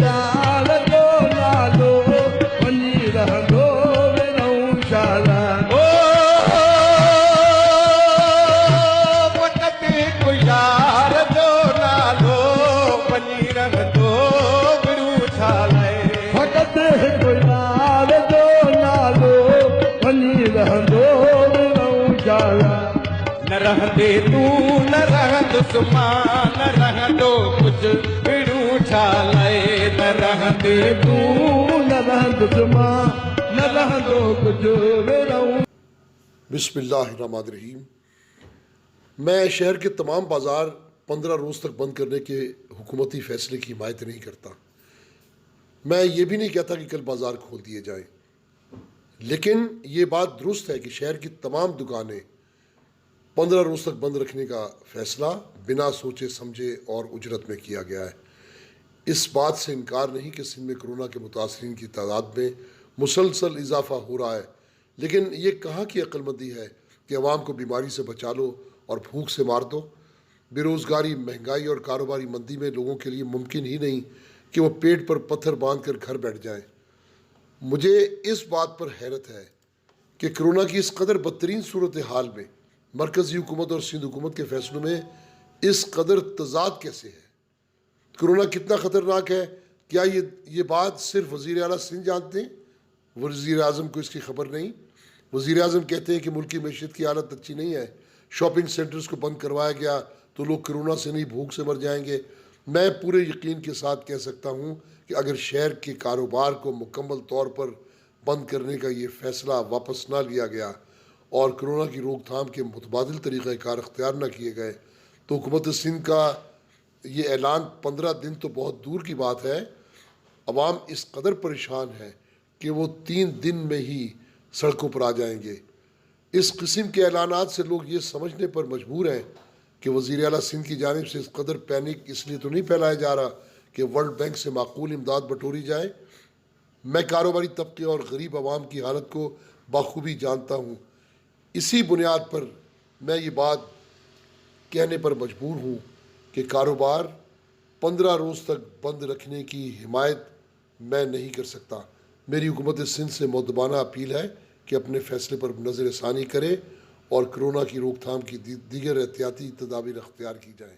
यार जो नालो वञी रहंदो धर्मशाला वक़्त को यार जो नालो वञी रहंदो विरुशाला वक़्त को यार जो नालो वञी रहंदो धर्मशाला न रहंदे तू न रहंदुसि मां न रहंदो कुझु विरुशाला न रहंदे तू न रहंदुसि मां न रहंदो कुझु विरऊं। बिस्मिल्लाहिर्रहमानिर्रहीम। मैं शहर के तमाम बाज़ार 15 रोज़ तक बंद करने के हुकूमती फ़ैसले की हिमायत नहीं करता। मैं ये भी नहीं कहता कि कल बाज़ार खोल दिए जाएं, लेकिन ये बात दुरुस्त है कि शहर की तमाम दुकानें 15 रोज़ तक बंद रखने का फ़ैसला बिना सोचे समझे और उजरत में किया गया है। इस बात से इनकार नहीं कि सिंध में कोरोना के मुतासरीन की तादाद में मुसलसल इजाफ़ा हो रहा है, लेकिन ये कहाँ की अक्लमंदी है कि अवाम को बीमारी से बचा लो और भूख से मार दो। बेरोज़गारी, महंगाई और कारोबारी मंदी में लोगों के लिए मुमकिन ही नहीं कि वो पेट पर पत्थर बांध कर घर बैठ जाएं। मुझे इस बात पर हैरत है कि कोरोना की इस कदर बदतरीन सूरत हाल में मरकज़ी हुकूमत और सिंध हुकूमत के फ़ैसलों में इस कदर तज़ाद कैसे है। कोरोना कितना ख़तरनाक है, क्या ये बात सिर्फ वज़ीर आला सिंध जानते हैं? वज़ीर आज़म को इसकी खबर नहीं। वज़ीर आज़म कहते हैं कि मुल्क की मैशत की हालत अच्छी नहीं है, शॉपिंग सेंटर्स को बंद करवाया गया तो लोग कोरोना से नहीं भूख से मर जाएंगे। मैं पूरे यकीन के साथ कह सकता हूँ कि अगर शहर के कारोबार को मुकम्मल तौर पर बंद करने का ये फ़ैसला वापस ना लिया गया और कोरोना की रोकथाम के मुतबादिल तरीक़ाकार अख्तियार न किए गए तो हुकूमत सिंध का ये ऐलान 15 दिन तो बहुत दूर की बात है, अवाम इस कदर परेशान है कि वो 3 दिन में ही सड़कों पर आ जाएंगे। इस किस्म के ऐलानात से लोग ये समझने पर मजबूर हैं कि वज़ीर आला सिंध की जानिब से इस कदर पैनिक इसलिए तो नहीं फैलाया जा रहा कि वर्ल्ड बैंक से माकूल इमदाद बटोरी जाए। मैं कारोबारी तबके और गरीब आवाम की हालत को बाखूबी जानता हूँ। इसी बुनियाद पर मैं ये बात कहने पर मजबूर हूँ कि कारोबार 15 रोज़ तक बंद रखने की हिमायत मैं नहीं कर सकता। मेरी हुकूमत सिंध से मुअद्दबाना अपील है कि अपने फ़ैसले पर नज़र षानी करे और कोरोना की रोकथाम की दीगर एहतियाती तदाबीर अख्तियार की जाएँ।